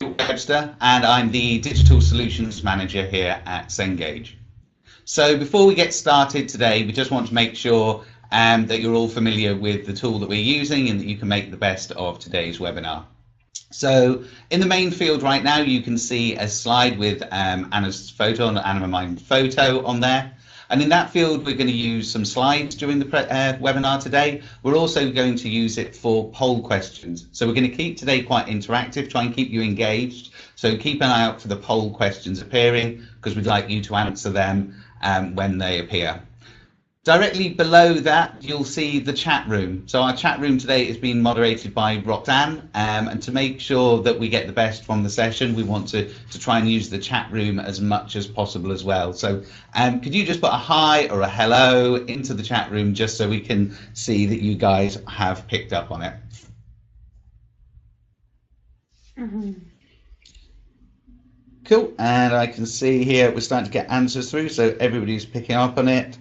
Webster, and I'm the Digital Solutions Manager here at Cengage. So before we get started today, we just want to make sure that you're all familiar with the tool that we're using and that you can make the best of today's webinar. So in the main field right now, you can see a slide with Anna's photo, Anna my photo on there. And in that field, we're going to use some slides during the webinar today. We're also going to use it for poll questions. So we're going to keep today quite interactive, try and keep you engaged. So keep an eye out for the poll questions appearing, because we'd like you to answer them when they appear. Directly below that, you'll see the chat room. So our chat room today is being moderated by Roxanne, and to make sure that we get the best from the session, we want to try and use the chat room as much as possible as well. So could you just put a hi or a hello into the chat room just so we can see that you guys have picked up on it? Cool, and I can see here we're starting to get answers through, so everybody's picking up on it.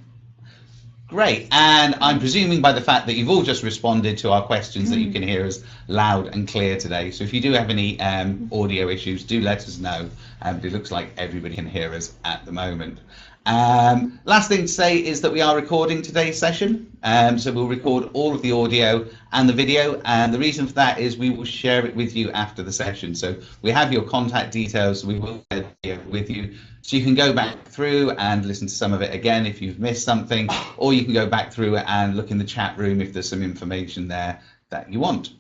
Great, and I'm presuming by the fact that you've all just responded to our questions that you can hear us loud and clear today. So if you do have any audio issues, do let us know. But it looks like everybody can hear us at the moment. Last thing to say is that we are recording today's session. So we'll record all of the audio and the video, and the reason for that is we will share it with you after the session. So we have your contact details, we will share it with you. So you can go back through and listen to some of it again if you've missed something, or you can go back through and look in the chat room if there's some information there that you want.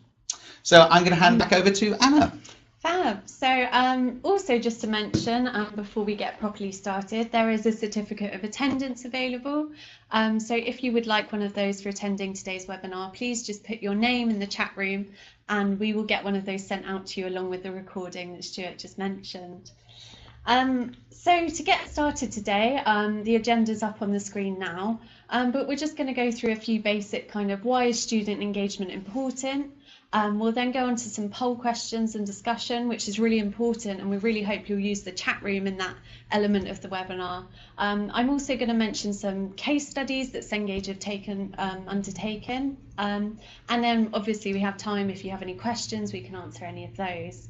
So I'm going to hand back over to Anna. Fab. So also just to mention before we get properly started, there is a certificate of attendance available. So if you would like one of those for attending today's webinar, please just put your name in the chat room and we will get one of those sent out to you along with the recording that Stuart just mentioned. So to get started today, the agenda's up on the screen now, but we're just going to go through a few basic kind of why is student engagement important. We'll then go on to some poll questions and discussion, which is really important, and we really hope you'll use the chat room in that element of the webinar. I'm also going to mention some case studies that Cengage have undertaken, and then obviously we have time if you have any questions, we can answer any of those.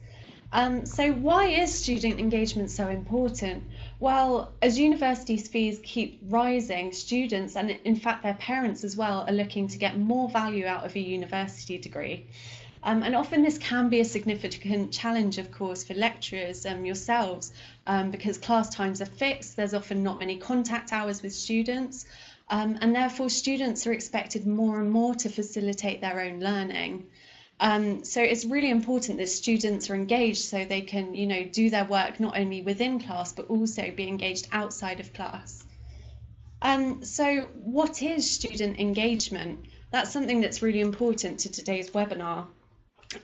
So why is student engagement so important? Well, as universities' fees keep rising, students, and in fact their parents as well, are looking to get more value out of a university degree. And often this can be a significant challenge, of course, for lecturers yourselves, because class times are fixed, there's often not many contact hours with students, and therefore students are expected more and more to facilitate their own learning. So it's really important that students are engaged so they can, do their work not only within class, but also be engaged outside of class. So what is student engagement? That's something that's really important to today's webinar.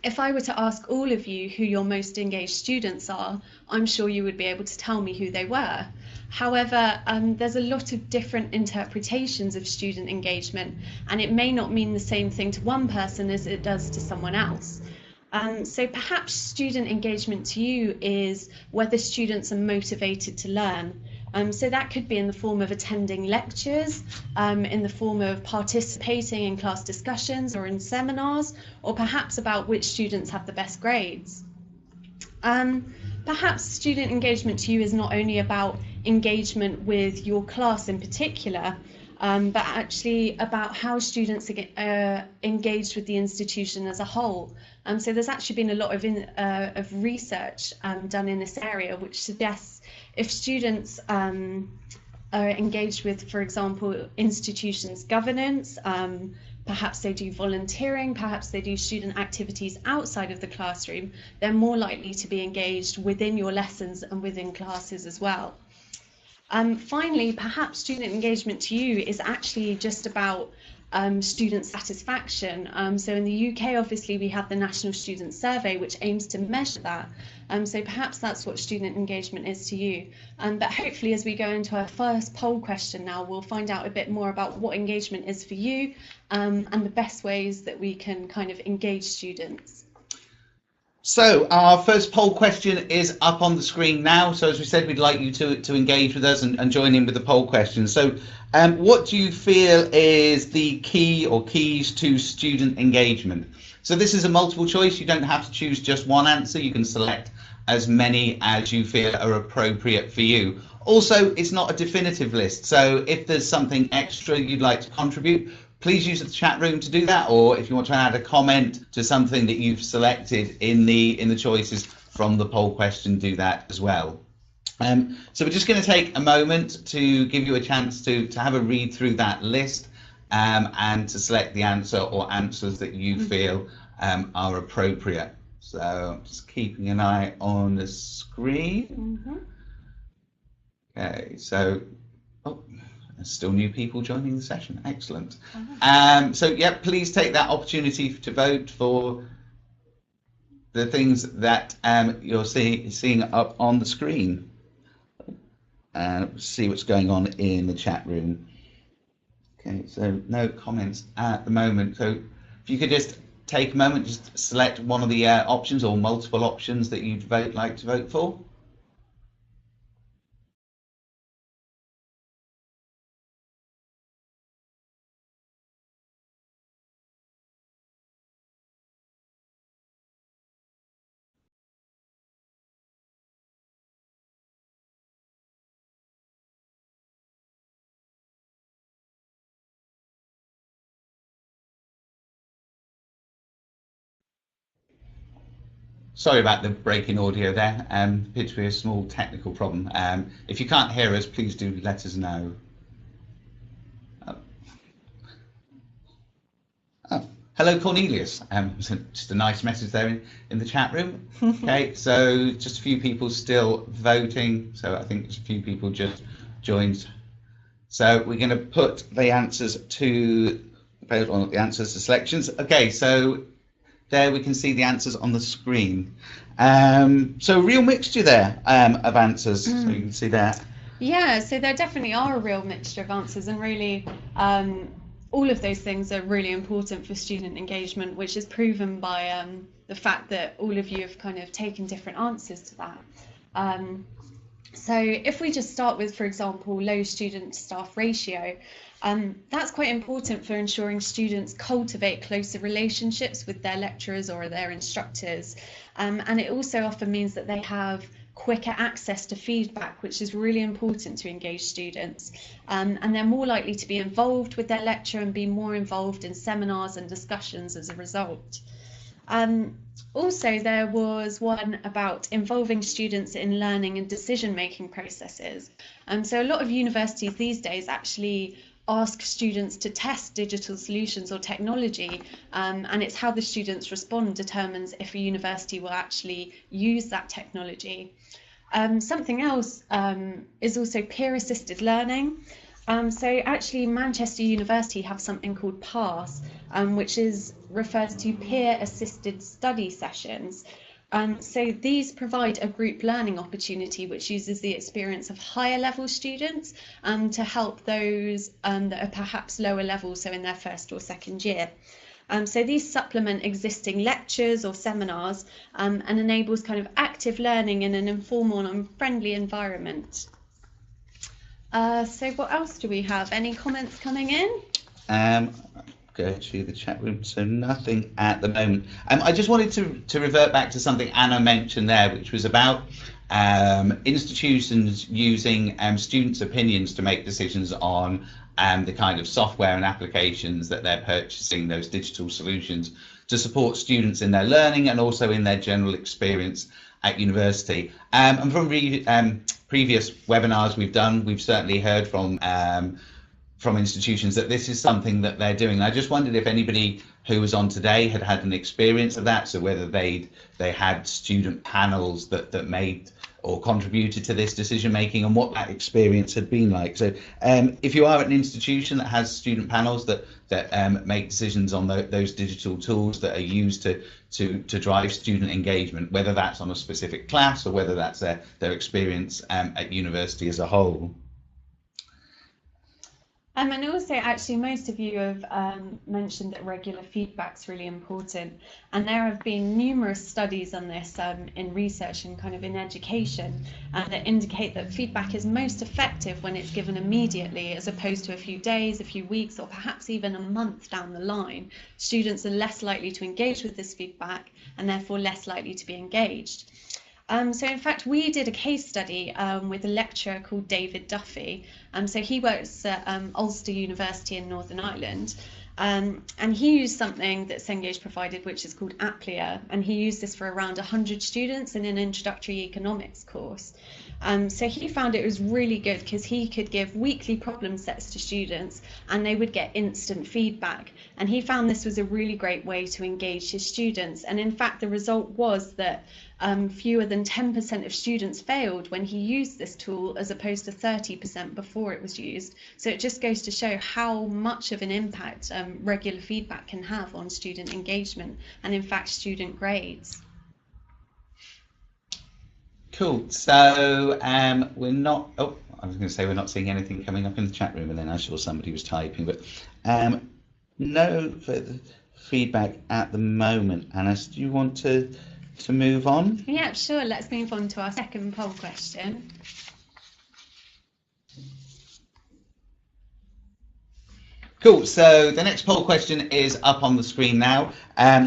If I were to ask all of you who your most engaged students are, I'm sure you would be able to tell me who they were. However, there's a lot of different interpretations of student engagement, and it may not mean the same thing to one person as it does to someone else. So perhaps student engagement to you is whether students are motivated to learn. So that could be in the form of attending lectures, in the form of participating in class discussions or in seminars, or perhaps about which students have the best grades. Perhaps student engagement to you is not only about engagement with your class in particular, but actually about how students are engaged with the institution as a whole. So there's actually been a lot of research done in this area, which suggests if students are engaged with, for example, institutions' governance, perhaps they do volunteering, perhaps they do student activities outside of the classroom, they're more likely to be engaged within your lessons and within classes as well. Finally, perhaps student engagement to you is actually just about student satisfaction. So in the UK, obviously, we have the National Student Survey, which aims to measure that. So perhaps that's what student engagement is to you. But hopefully, as we go into our first poll question now, we'll find out a bit more about what engagement is for you and the best ways that we can kind of engage students. So our first poll question is up on the screen now. So as we said, we'd like you to engage with us and join in with the poll question. So what do you feel is the key or keys to student engagement? So this is a multiple choice. You don't have to choose just one answer. You can select as many as you feel are appropriate for you. Also, it's not a definitive list, so if there's something extra you'd like to contribute, please use the chat room to do that, or if you want to add a comment to something that you've selected in the choices from the poll question, do that as well. So we're just going to take a moment to give you a chance to have a read through that list and to select the answer or answers that you feel are appropriate. So I'm just keeping an eye on the screen. Okay, so there's still new people joining the session. Excellent. So yeah, please take that opportunity to vote for the things that you're seeing up on the screen. And see what's going on in the chat room. Okay, so no comments at the moment. So if you could just take a moment, just select one of the options or multiple options that you'd like to vote for. Sorry about the break in audio there. Appeared to be a small technical problem. If you can't hear us, please do let us know. Oh, hello, Cornelius. Just a nice message there in the chat room. Okay, so just a few people still voting. So I think just a few people just joined. So we're going to put the answers to vote on the answers to selections. Okay, so there we can see the answers on the screen. So a real mixture there of answers. So you can see that. Yeah, so there definitely are a real mixture of answers, and really all of those things are really important for student engagement, which is proven by the fact that all of you have kind of taken different answers to that. So if we just start with, for example, low student staff ratio, that's quite important for ensuring students cultivate closer relationships with their lecturers or their instructors. And it also often means that they have quicker access to feedback, which is really important to engage students. And they're more likely to be involved with their lecture and be more involved in seminars and discussions as a result. Also, there was one about involving students in learning and decision-making processes. So a lot of universities these days actually ask students to test digital solutions or technology, and it's how the students respond determines if a university will actually use that technology. Something else is also peer-assisted learning. So actually Manchester University have something called PASS, which refers to peer-assisted study sessions. So these provide a group learning opportunity which uses the experience of higher level students to help those that are perhaps lower level, so in their first or second year. So these supplement existing lectures or seminars and enables kind of active learning in an informal and friendly environment. So what else do we have? Any comments coming in? Go to the chat room, so nothing at the moment. I just wanted to revert back to something Anna mentioned there, which was about institutions using students' opinions to make decisions on the kind of software and applications that they're purchasing, those digital solutions, to support students in their learning and also in their general experience at university. And from previous webinars we've done, we've certainly heard from institutions that this is something that they're doing. I just wondered if anybody who was on today had an experience of that, so whether they had student panels that made or contributed to this decision making, and what that experience had been like. So if you are at an institution that has student panels that make decisions on those digital tools that are used to drive student engagement, whether that's on a specific class or whether that's their experience at university as a whole. And also, actually, most of you have mentioned that regular feedback's really important, and there have been numerous studies on this in research and kind of in education that indicate that feedback is most effective when it's given immediately, as opposed to a few days, a few weeks, or perhaps even a month down the line. Students are less likely to engage with this feedback and therefore less likely to be engaged. So in fact, we did a case study with a lecturer called David Duffy. So he works at Ulster University in Northern Ireland. And he used something that Cengage provided, which is called Applia, and he used this for around 100 students in an introductory economics course. So he found it was really good because he could give weekly problem sets to students and they would get instant feedback. And he found this was a really great way to engage his students. And in fact, the result was that fewer than 10% of students failed when he used this tool, as opposed to 30% before it was used. So it just goes to show how much of an impact regular feedback can have on student engagement and, in fact, student grades. Cool. So we're not. Oh, I was going to say we're not seeing anything coming up in the chat room, and then I saw somebody was typing, but no further feedback at the moment. Anna, do you want to move on? Yeah, sure. Let's move on to our second poll question. Cool. So the next poll question is up on the screen now.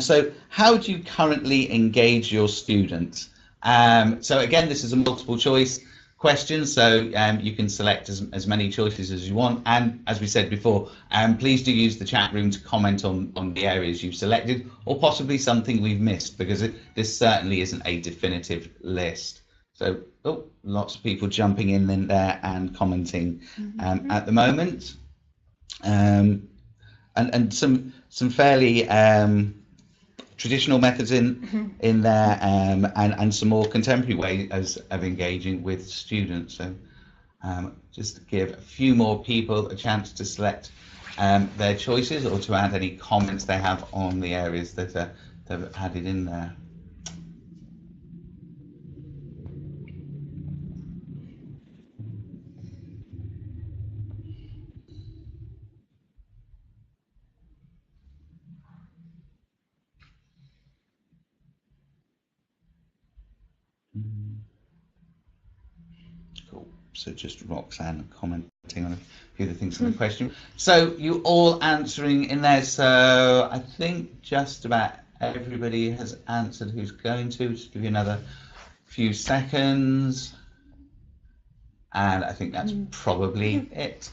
So how do you currently engage your students? So again, this is a multiple choice question, so you can select as many choices as you want. And as we said before, please do use the chat room to comment on the areas you've selected, or possibly something we've missed, because this certainly isn't a definitive list. So, lots of people jumping in there and commenting at the moment. And some fairly traditional methods in there, and some more contemporary ways of engaging with students. So just to give a few more people a chance to select their choices, or to add any comments they have on the areas that they've added in there. Cool. So just Roxanne commenting on a few of the things in the question. So you all answering in there. So I think just about everybody has answered who's going to. Just give you another few seconds. And I think that's probably it.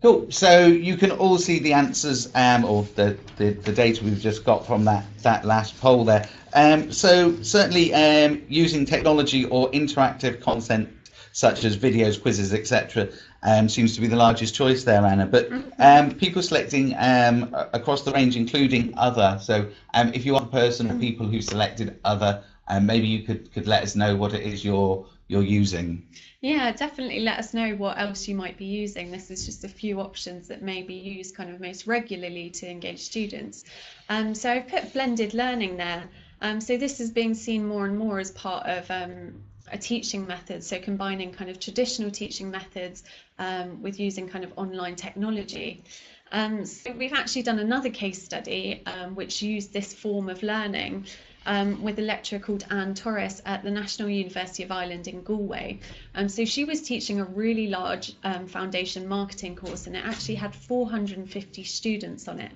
Cool. So you can all see the answers, or the data we've just got from that last poll there. So certainly using technology or interactive content such as videos, quizzes, etc. Seems to be the largest choice there, Anna. But people selecting across the range, including other. So if you are a person or people who selected other, maybe you could let us know what it is you're using. Yeah, definitely let us know what else you might be using. This is just a few options that may be used kind of most regularly to engage students. So I've put blended learning there. So this is being seen more and more as part of a teaching method, so combining kind of traditional teaching methods with using kind of online technology. So we've actually done another case study which used this form of learning with a lecturer called Anne Torres at the National University of Ireland in Galway. So she was teaching a really large foundation marketing course, and it actually had 450 students on it.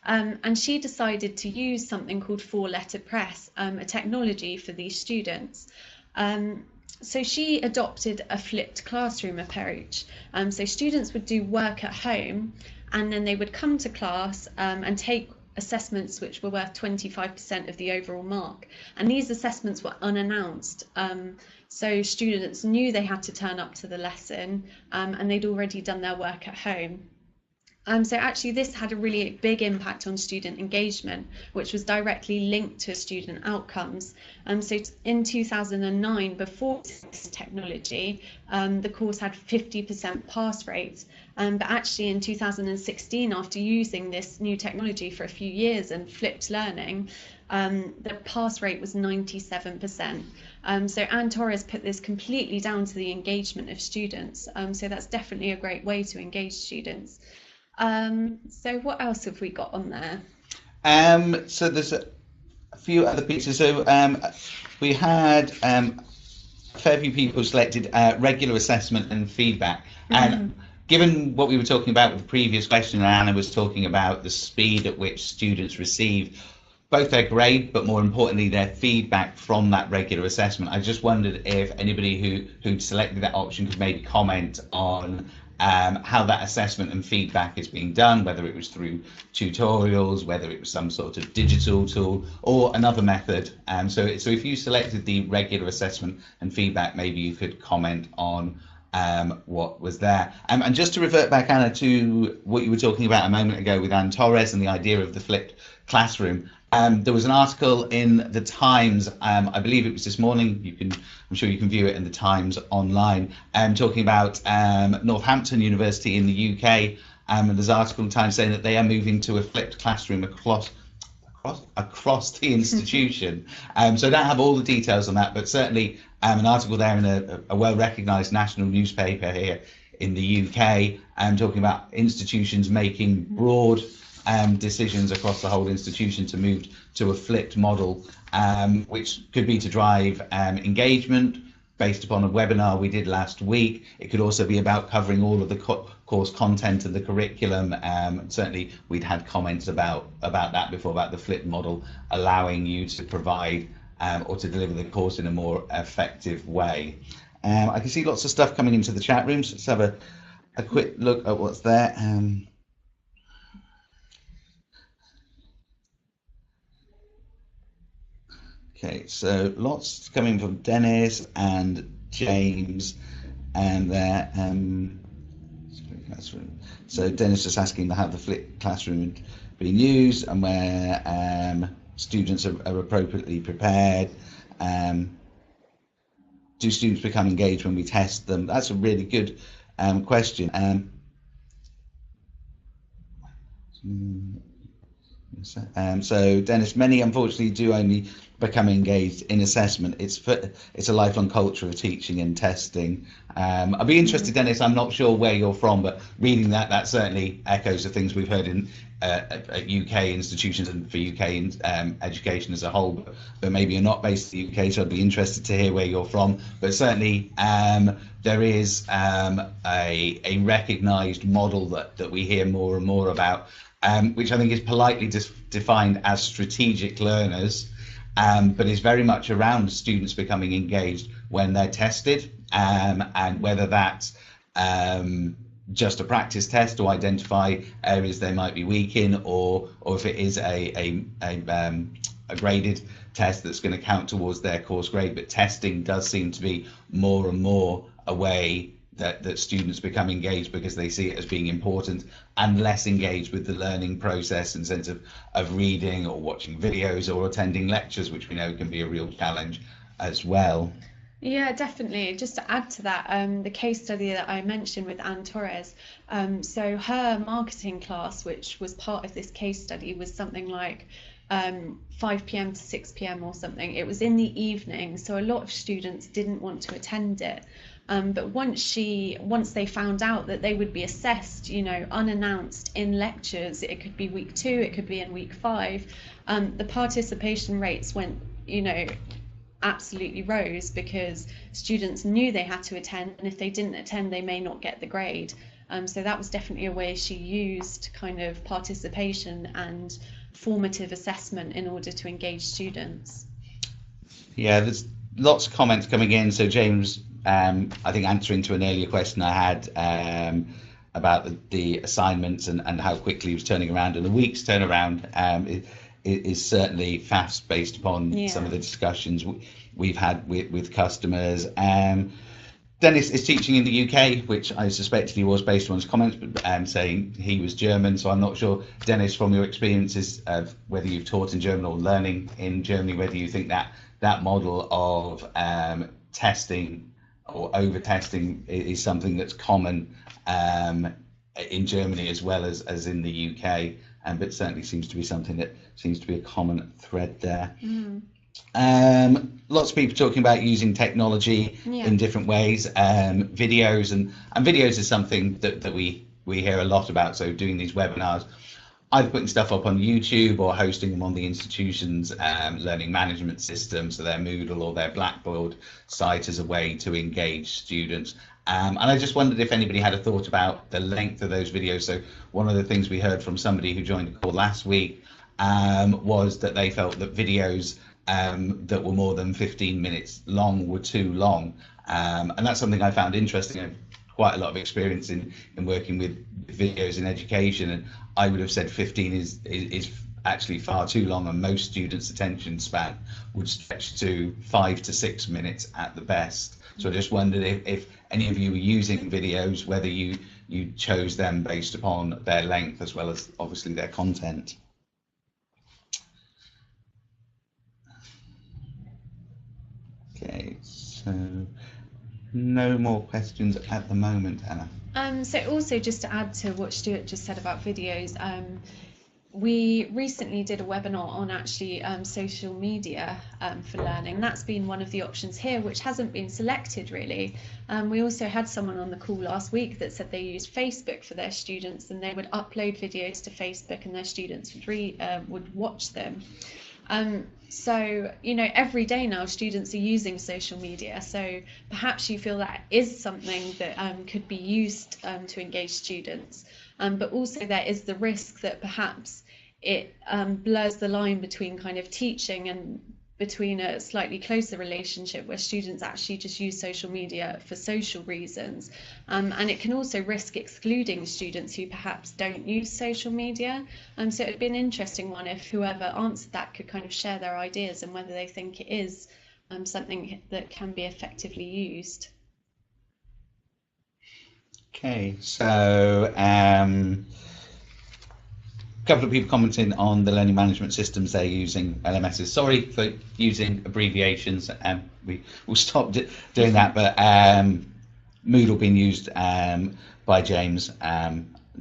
And she decided to use something called four-letter press, a technology for these students. So she adopted a flipped classroom approach. So students would do work at home, and then they would come to class and take assessments which were worth 25% of the overall mark. And these assessments were unannounced. So students knew they had to turn up to the lesson, and they'd already done their work at home. So actually this had a really big impact on student engagement, which was directly linked to student outcomes. So in 2009, before this technology, the course had 50% pass rates. But actually in 2016, after using this new technology for a few years and flipped learning, the pass rate was 97%. So Anne Torres put this completely down to the engagement of students. So that's definitely a great way to engage students. So what else have we got on there? So there's a few other pieces. So we had a fair few people selected regular assessment and feedback. And given what we were talking about with the previous question, Anna was talking about the speed at which students receive both their grade, but more importantly, their feedback from that regular assessment. I just wondered if anybody who'd selected that option could maybe comment on how that assessment and feedback is being done, whether it was through tutorials, whether it was some sort of digital tool or another method. So if you selected the regular assessment and feedback, maybe you could comment on what was there. And just to revert back, Anna, to what you were talking about a moment ago with Anne Torres and the idea of the flipped classroom. There was an article in the Times, I believe it was this morning. I'm sure you can view it in the Times online, talking about Northampton University in the UK. And there's an article in the Times saying that they are moving to a flipped classroom across the institution. So I don't have all the details on that, but certainly an article there in a well-recognised national newspaper here in the UK, talking about institutions making broad decisions across the whole institution to move to a flipped model, which could be to drive engagement based upon a webinar we did last week. It could also be about covering all of the course content and the curriculum. Certainly we'd had comments about that before, about the flipped model allowing you to provide or to deliver the course in a more effective way. I can see lots of stuff coming into the chat room, so let's have a quick look at what's there. Okay, so lots coming from Dennis and James, and there. So Dennis just asking how the flipped classroom being used and where students are appropriately prepared. Do students become engaged when we test them? That's a really good question. So Dennis, many unfortunately do only become engaged in assessment. It's a lifelong culture of teaching and testing. I'd be interested, Dennis, I'm not sure where you're from, but reading that certainly echoes the things we've heard in at UK institutions and for UK education as a whole, but maybe you're not based in the UK, so I'd be interested to hear where you're from. But certainly there is a recognised model that we hear more and more about, which I think is politely defined as strategic learners, but is very much around students becoming engaged when they're tested, and whether that's just a practice test to identify areas they might be weak in, or if it is a graded test that's going to count towards their course grade. But testing does seem to be more and more a way that students become engaged because they see it as being important, and less engaged with the learning process in sense of reading or watching videos or attending lectures, which we know can be a real challenge as well. Yeah, definitely. Just to add to that, the case study that I mentioned with Anne Torres, so her marketing class, which was part of this case study, was something like 5 p.m. to 6 p.m. or something. It was in the evening, so a lot of students didn't want to attend it. But once they found out that they would be assessed, unannounced in lectures, it could be week 2, it could be in week 5, the participation rates went, absolutely rose, because students knew they had to attend, and if they didn't attend, they may not get the grade. So that was definitely a way she used kind of participation and formative assessment in order to engage students. Yeah, there's lots of comments coming in. So James, I think answering to an earlier question I had about the assignments and how quickly he was turning around, and a week's turnaround is certainly fast based upon some of the discussions we've had with customers. Dennis is teaching in the UK, which I suspected he was based on his comments, but saying he was German. So I'm not sure, Dennis, from your experiences of whether you've taught in German or learning in Germany, whether you think that model of testing or over testing is something that's common in Germany as well as in the UK, but certainly seems to be something that seems to be a common thread there. Lots of people talking about using technology in different ways, videos, and videos is something that we hear a lot about. So doing these webinars, either putting stuff up on YouTube or hosting them on the institution's learning management system, so their Moodle or their Blackboard site, as a way to engage students. And I just wondered if anybody had a thought about the length of those videos. So one of the things we heard from somebody who joined the call last week was that they felt that videos that were more than 15 minutes long were too long. And that's something I found interesting. I have quite a lot of experience in working with videos in education, and I would have said 15 is actually far too long, and most students' attention span would stretch to 5 to 6 minutes at the best. So I just wondered if any of you were using videos, whether you chose them based upon their length as well as obviously their content. Okay, so no more questions at the moment, Anna. So also just to add to what Stuart just said about videos, we recently did a webinar on actually social media for learning. That's been one of the options here, which hasn't been selected really. We also had someone on the call last week that said they used Facebook for their students, and they would upload videos to Facebook and their students would watch them. So, you know, every day now students are using social media, so perhaps you feel that is something that could be used to engage students, but also there is the risk that perhaps it blurs the line between kind of teaching and between a slightly closer relationship where students actually just use social media for social reasons, and it can also risk excluding students who perhaps don't use social media. So it'd be an interesting one if whoever answered that could kind of share their ideas and whether they think it is something that can be effectively used. Okay, so a couple of people commenting on the learning management systems they're using, LMSs. Sorry for using abbreviations, we will stop doing that, but Moodle being used by James,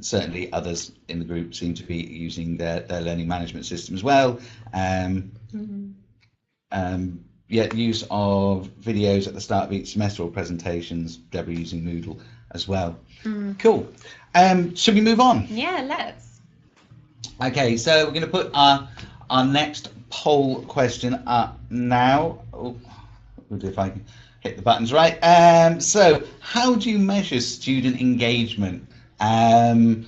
certainly others in the group seem to be using their learning management system as well. Yeah, use of videos at the start of each semester or presentations, Deborah using Moodle as well. Cool. Should we move on? Yeah, let's. Okay, so we're going to put our next poll question up now. Oh, we'll do if I can hit the buttons right. So how do you measure student engagement? Again,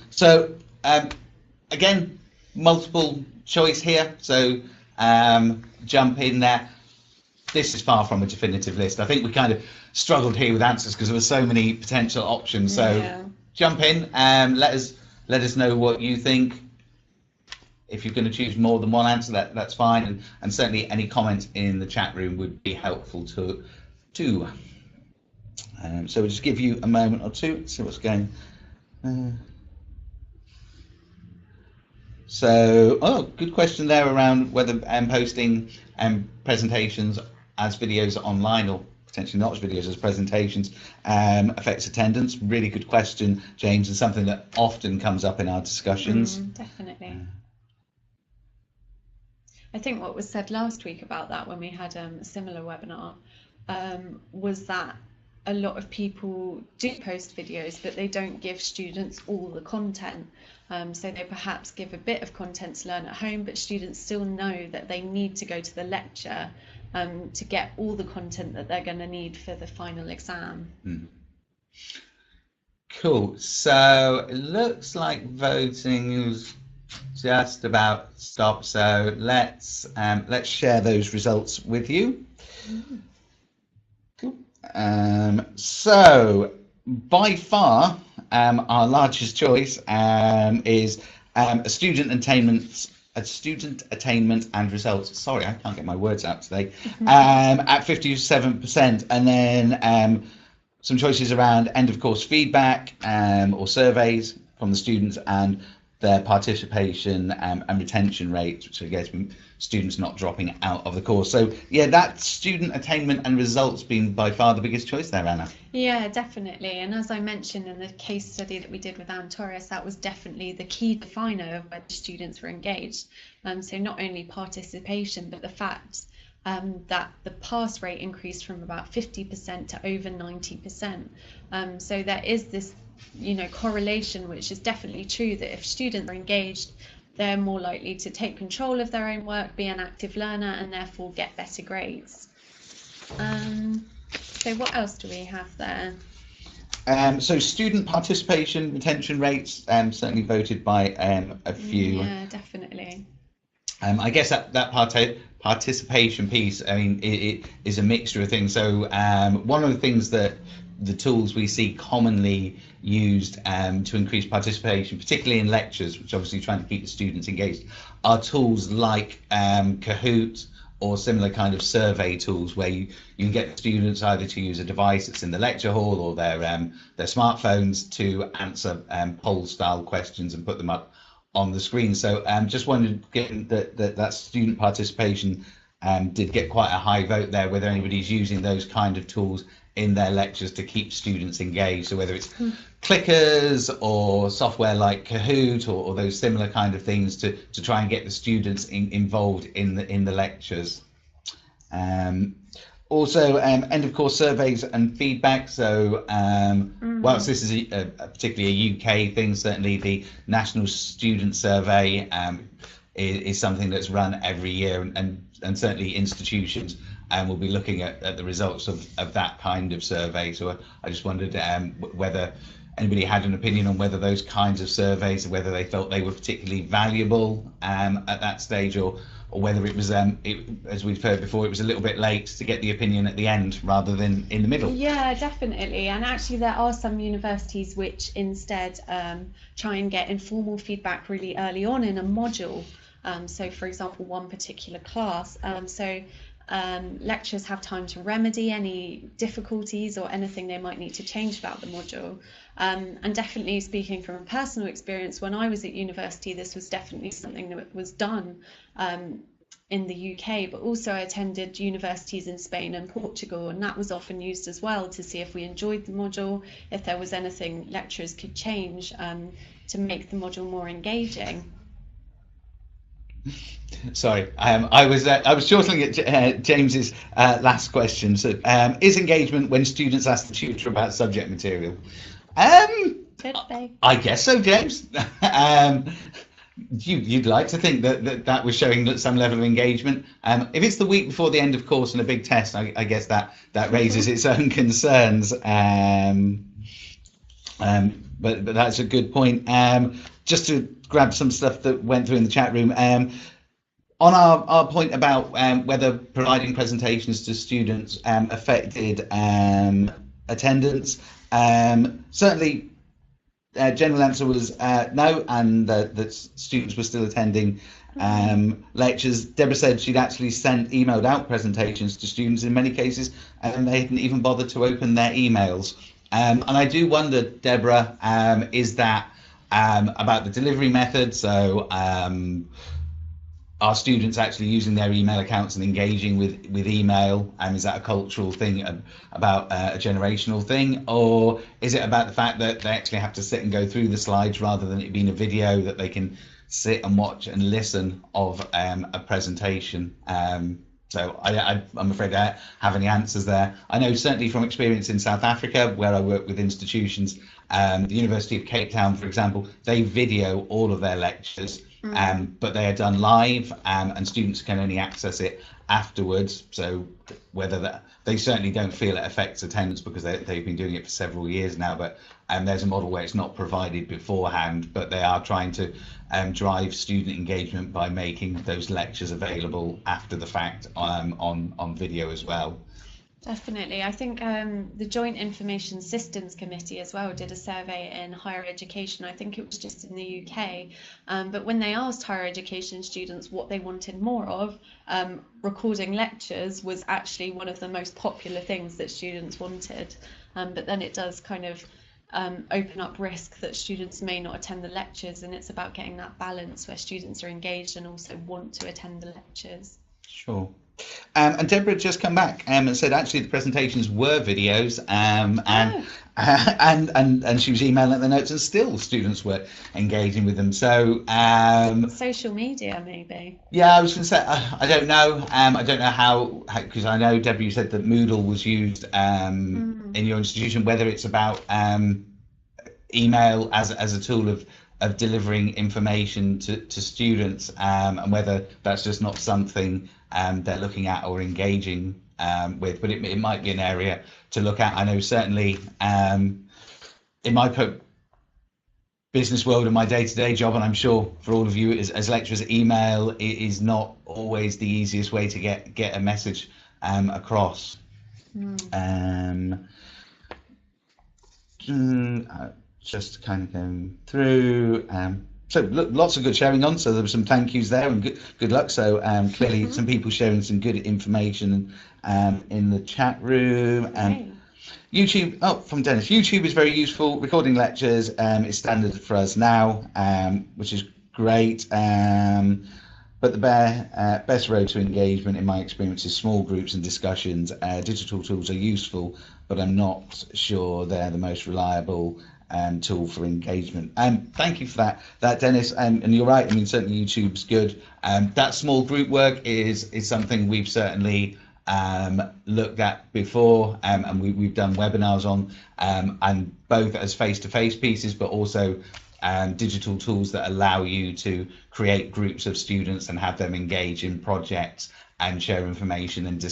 multiple choice here, so jump in there. This is far from a definitive list. I think we kind of struggled here with answers because there were so many potential options. So jump in and let us know what you think. If you're going to choose more than one answer, that's fine, and certainly any comments in the chat room would be helpful too. So we'll just give you a moment or two to see what's going. Good question there around whether posting presentations as videos online or potentially not as videos as presentations affects attendance. Really good question, James, and something that often comes up in our discussions. Definitely. I think what was said last week about that when we had a similar webinar was that a lot of people do post videos, but they don't give students all the content. So they perhaps give a bit of content to learn at home, but students still know that they need to go to the lecture to get all the content that they're going to need for the final exam. Cool. So it looks like voting is just about stop. So let's share those results with you. Cool. So by far our largest choice is a student attainment and results. Sorry, I can't get my words out today. At 57%, and then some choices around end of course feedback or surveys from the students and their participation and retention rates, which I guess students not dropping out of the course. So yeah, that student attainment and results being by far the biggest choice there, Anna. Yeah, definitely. And as I mentioned in the case study that we did with Anne Torres, that was definitely the key definer of whether students were engaged. So not only participation, but the fact that the pass rate increased from about 50% to over 90%. So there is this correlation, which is definitely true, that if students are engaged, they're more likely to take control of their own work, be an active learner, and therefore get better grades. So what else do we have there? So student participation, retention rates, certainly voted by a few. Yeah, definitely. I guess that participation piece, I mean, it is a mixture of things. So one of the things that the tools we see commonly used to increase participation, particularly in lectures, which obviously trying to keep the students engaged, are tools like Kahoot or similar kind of survey tools where you can get students either to use a device that's in the lecture hall or their smartphones to answer poll style questions and put them up on the screen. So just wondered, given that student participation did get quite a high vote there, whether anybody's using those kind of tools in their lectures to keep students engaged. So whether it's clickers or software like Kahoot or those similar kind of things to try and get the students involved in the lectures. Also, end of course surveys and feedback. So whilst this is particularly a UK thing, certainly the National Student Survey is something that's run every year, and certainly institutions will be looking at the results of that kind of survey. So I just wondered whether anybody had an opinion on whether those kinds of surveys, whether they felt they were particularly valuable at that stage, or whether it was, as we've heard before, it was a little bit late to get the opinion at the end rather than in the middle. Yeah, definitely. And actually there are some universities which instead try and get informal feedback really early on in a module. So for example, one particular class, lecturers have time to remedy any difficulties or anything they might need to change about the module. And definitely speaking from a personal experience, when I was at university, this was definitely something that was done in the UK, but also I attended universities in Spain and Portugal, and that was often used as well to see if we enjoyed the module, if there was anything lecturers could change to make the module more engaging. Sorry, I was shortling at James's last question. So, is engagement when students ask the tutor about subject material? I guess so, James. You'd like to think that was showing some level of engagement. If it's the week before the end of course and a big test, I guess that raises its own concerns. But that's a good point. Just to grab some stuff that went through in the chat room. On our point about whether providing presentations to students affected attendance, certainly general answer was no, and that students were still attending lectures. Deborah said she'd actually emailed out presentations to students in many cases, and they hadn't even bothered to open their emails. And I do wonder, Deborah, is that about the delivery method? So are students actually using their email accounts and engaging with email? Is that a cultural thing, about a generational thing? Or is it about the fact that they actually have to sit and go through the slides rather than it being a video that they can sit and watch and listen of a presentation? So I'm afraid I don't have any answers there. I know certainly from experience in South Africa, where I work with institutions, the University of Cape Town, for example, they video all of their lectures, but they are done live, and students can only access it afterwards. So whether they certainly don't feel it affects attendance because they've been doing it for several years now, but there's a model where it's not provided beforehand, but they are trying to drive student engagement by making those lectures available after the fact on video as well. Definitely. I think the Joint Information Systems Committee as well did a survey in higher education. I think it was just in the UK. But when they asked higher education students what they wanted more of, recording lectures was actually one of the most popular things that students wanted. But then it does kind of open up risk that students may not attend the lectures, and it's about getting that balance where students are engaged and also want to attend the lectures. Sure. And Deborah had just come back and said actually the presentations were videos, and she was emailing the notes, and still students were engaging with them. So social media, maybe. Yeah, I was going to say I don't know. I don't know how, because I know Deborah, you said that Moodle was used in your institution. Whether it's about email as a tool of delivering information to students, and whether that's just not something they're looking at or engaging with, but it might be an area to look at. I know certainly in my business world and my day-to-day job, and I'm sure for all of you as lecturers, email is not always the easiest way to get a message across. Just kind of going through. So look, lots of good sharing on. So there were some thank yous there and good luck. So clearly some people sharing some good information in the chat room. YouTube, from Dennis, YouTube is very useful. Recording lectures is standard for us now, which is great. But the best road to engagement, in my experience, is small groups and discussions. Digital tools are useful, but I'm not sure they're the most reliable tool for engagement. Thank you for that, Dennis. And you're right. I mean, certainly YouTube's good. That small group work is something we've certainly looked at before, and we've done webinars on, and both as face-to-face pieces, but also digital tools that allow you to create groups of students and have them engage in projects and share information and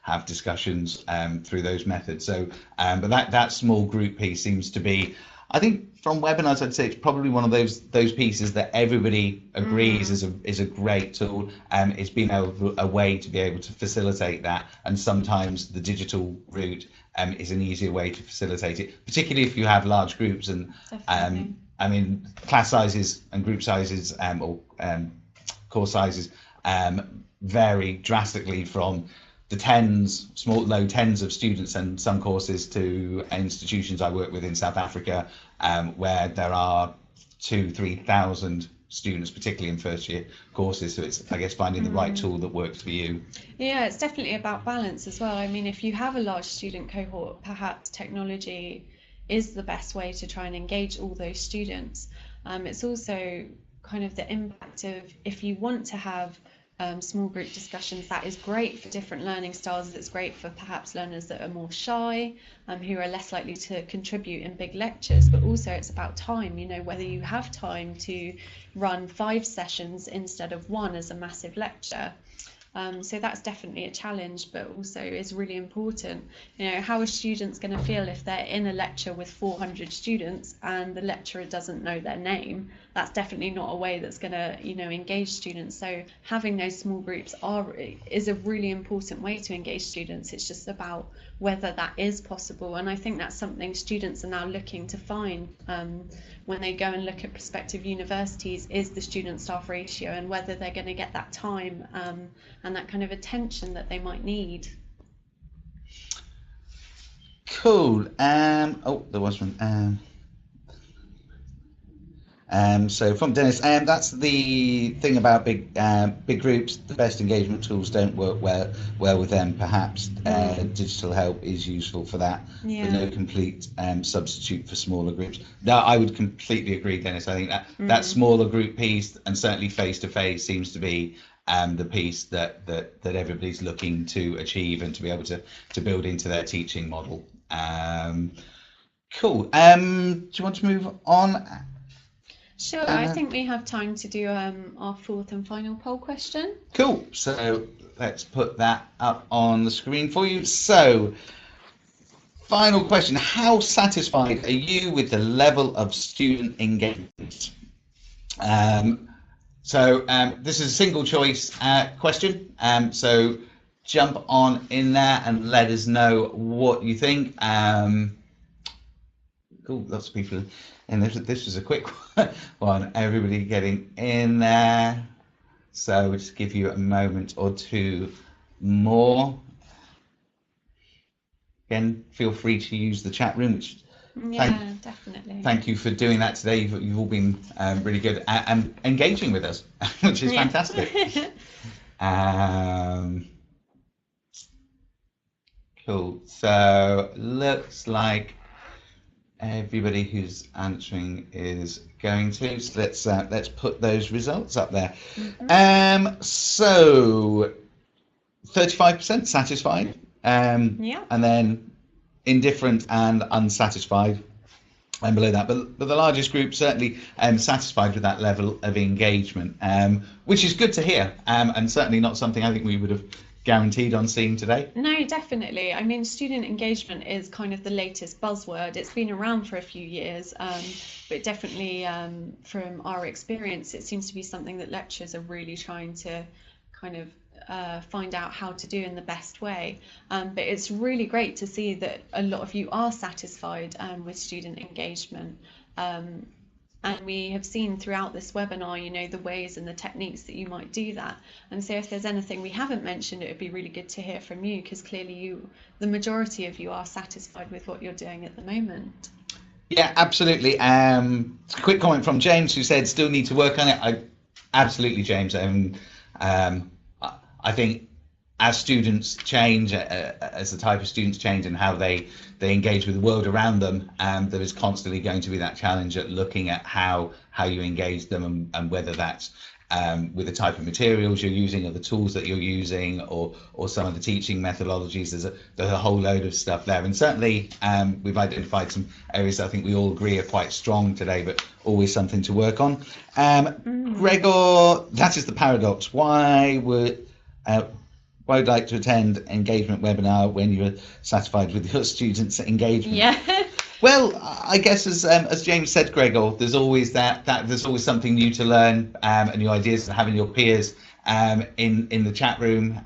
have discussions through those methods. So, but that small group piece seems to be, I think from webinars, I'd say it's probably one of those pieces that everybody agrees is a great tool. It's been a way to be able to facilitate that, and sometimes the digital route is an easier way to facilitate it, particularly if you have large groups. And I mean, class sizes and group sizes or course sizes vary drastically from the low tens of students and some courses to institutions I work with in South Africa, where there are 2,000-3,000 students, particularly in first year courses. So it's, I guess, finding the right tool that works for you. Yeah, it's definitely about balance as well. I mean, if you have a large student cohort, perhaps technology is the best way to try and engage all those students. It's also kind of the impact of, if you want to have small group discussions, that is great for different learning styles. It's great for perhaps learners that are more shy, who are less likely to contribute in big lectures, but also it's about time, you know, whether you have time to run 5 sessions instead of 1 as a massive lecture. So that's definitely a challenge, but also is really important. You know, how are students going to feel if they're in a lecture with 400 students and the lecturer doesn't know their name? That's definitely not a way that's going to, you know, engage students. So having those small groups is a really important way to engage students. It's just about whether that is possible, and I think that's something students are now looking to find when they go and look at prospective universities, is the student staff ratio and whether they're going to get that time and that kind of attention that they might need. Cool. Oh, there was one. So from Dennis, that's the thing about big groups. The best engagement tools don't work well with them. Perhaps digital help is useful for that, but no complete substitute for smaller groups. No, I would completely agree, Dennis. I think that smaller group piece, and certainly face-to-face, seems to be the piece that everybody's looking to achieve and to be able to build into their teaching model. Cool. Do you want to move on? Sure, I think we have time to do our 4th and final poll question. Cool, so let's put that up on the screen for you. So, final question, how satisfied are you with the level of student engagement? This is a single choice question, so jump on in there and let us know what you think. Cool, lots of people. And this was a quick one, everybody getting in there. So we'll just give you a moment or two more. Again, feel free to use the chat room. Definitely. Thank you for doing that today. You've all been really good and engaging with us, which is fantastic. Cool, so looks like everybody who's answering is going to. So let's put those results up there. So 35% satisfied, and then indifferent and unsatisfied, and below that. But the largest group certainly satisfied with that level of engagement, which is good to hear, and certainly not something I think we would have guaranteed on seeing today? No, definitely. I mean, student engagement is kind of the latest buzzword. It's been around for a few years, but definitely from our experience, it seems to be something that lecturers are really trying to kind of find out how to do in the best way. But it's really great to see that a lot of you are satisfied with student engagement. And we have seen throughout this webinar, you know, the ways and the techniques that you might do that. And so if there's anything we haven't mentioned, it would be really good to hear from you, because clearly the majority of you are satisfied with what you're doing at the moment. Yeah, absolutely. Quick comment from James, who said still need to work on it. Absolutely, James. I think as students change, as the type of students change and how they engage with the world around them, there is constantly going to be that challenge at looking at how you engage them, and whether that's with the type of materials you're using, or the tools that you're using, or some of the teaching methodologies. There's a whole load of stuff there, and certainly we've identified some areas that I think we all agree are quite strong today, but always something to work on. Gregor, that is the paradox. Why would you like to attend engagement webinar when you're satisfied with your students' engagement? Yeah. Well, I guess as James said, Gregor, there's always there's always something new to learn, and new ideas, and having your peers in the chat room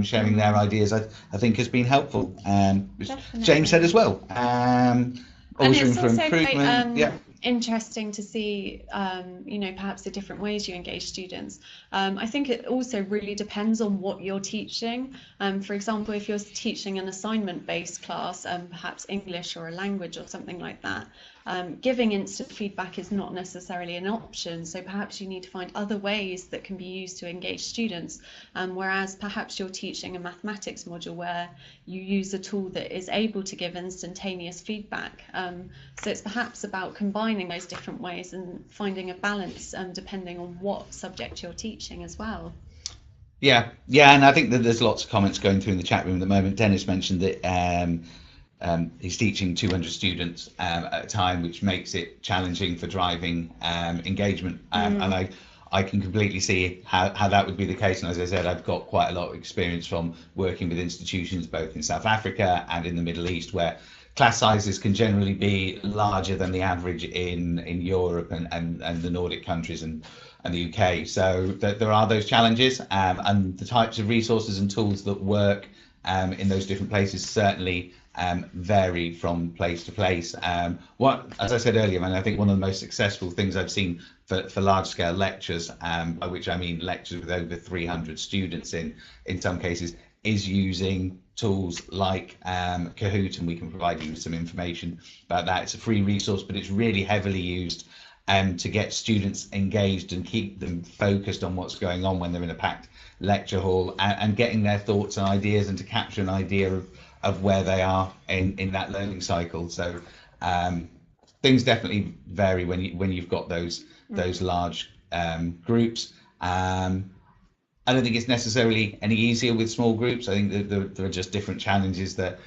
sharing their ideas, I think has been helpful. Which James said as well. Always room for improvement. Yeah. Interesting to see, you know, perhaps the different ways you engage students. I think it also really depends on what you're teaching. For example, if you're teaching an assignment-based class, perhaps English or a language or something like that, giving instant feedback is not necessarily an option. So perhaps you need to find other ways that can be used to engage students. Whereas perhaps you're teaching a mathematics module where you use a tool that is able to give instantaneous feedback. So it's perhaps about combining those different ways and finding a balance depending on what subject you're teaching as well. Yeah, and I think that there's lots of comments going through in the chat room at the moment. Dennis mentioned that he's teaching 200 students at a time, which makes it challenging for driving engagement. And I can completely see how that would be the case. And as I said, I've got quite a lot of experience from working with institutions both in South Africa and in the Middle East, where class sizes can generally be larger than the average in Europe and the Nordic countries and the UK. So there are those challenges, and the types of resources and tools that work in those different places certainly vary from place to place. As I said earlier, I think one of the most successful things I've seen for large scale lectures, by which I mean lectures with over 300 students in some cases, is using tools like Kahoot, and we can provide you with some information about that. It's a free resource, but it's really heavily used to get students engaged and keep them focused on what's going on when they're in a packed lecture hall, and getting their thoughts and ideas, and to capture an idea of where they are in that learning cycle. So things definitely vary when you've got those large groups. I don't think it's necessarily any easier with small groups. I think that there are just different challenges that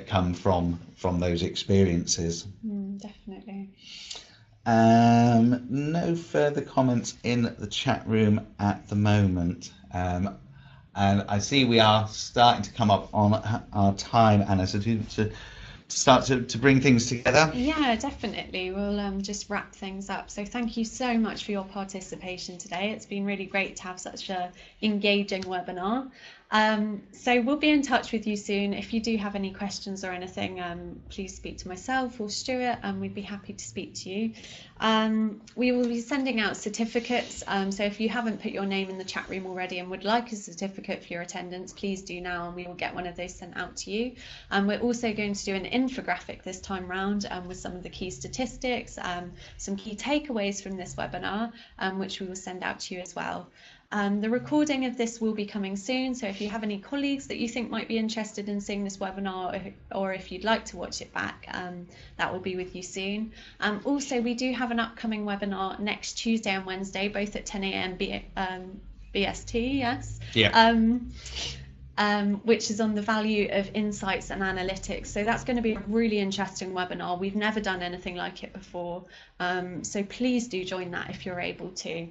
come from those experiences. Definitely. No further comments in the chat room at the moment. And I see we are starting to come up on our time, Anna, so to start to bring things together. Yeah, definitely. We'll just wrap things up. So thank you so much for your participation today. It's been really great to have such a engaging webinar. So we'll be in touch with you soon. If you do have any questions or anything, please speak to myself or Stuart, and we'd be happy to speak to you. We will be sending out certificates. So if you haven't put your name in the chat room already and would like a certificate for your attendance, please do now, and we will get one of those sent out to you. We're also going to do an infographic this time round with some of the key statistics, some key takeaways from this webinar, which we will send out to you as well. The recording of this will be coming soon, so if you have any colleagues that you think might be interested in seeing this webinar, or if you'd like to watch it back, that will be with you soon. Also, we do have an upcoming webinar next Tuesday and Wednesday, both at 10 a.m. BST, yes? Yeah. Which is on the value of insights and analytics. So that's going to be a really interesting webinar. We've never done anything like it before, so please do join that if you're able to.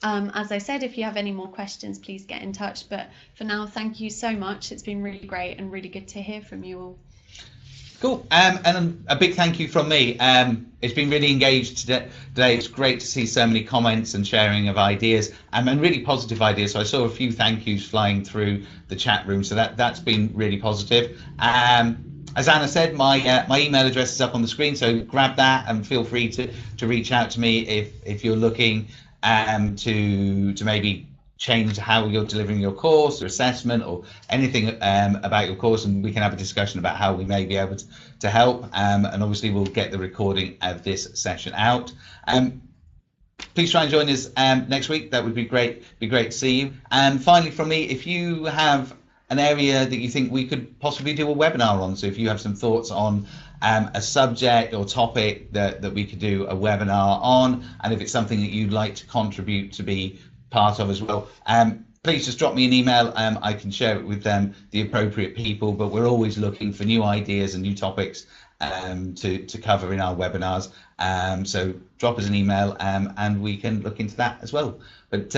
As I said, if you have any more questions, please get in touch. But for now, thank you so much. It's been really great and really good to hear from you all. Cool. And a big thank you from me. It's been really engaged today. It's great to see so many comments and sharing of ideas, and really positive ideas. So I saw a few thank yous flying through the chat room. So that's been really positive. As Anna said, my email address is up on the screen, so grab that and feel free to reach out to me if you're looking to maybe change how you're delivering your course or assessment or anything about your course, and we can have a discussion about how we may be able to help. And obviously we'll get the recording of this session out. Please try and join us next week. That would be great. Be great to see you. And finally from me, if you have an area that you think we could possibly do a webinar on, so if you have some thoughts on a subject or topic that we could do a webinar on, and if it's something that you'd like to contribute to be part of as well, please just drop me an email. I can share it with the appropriate people, but we're always looking for new ideas and new topics to cover in our webinars. So drop us an email and we can look into that as well. But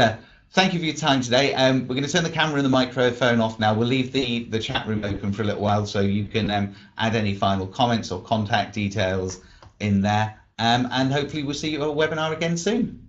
thank you for your time today. We're going to turn the camera and the microphone off now. We'll leave the chat room open for a little while so you can add any final comments or contact details in there. And hopefully we'll see you at a webinar again soon.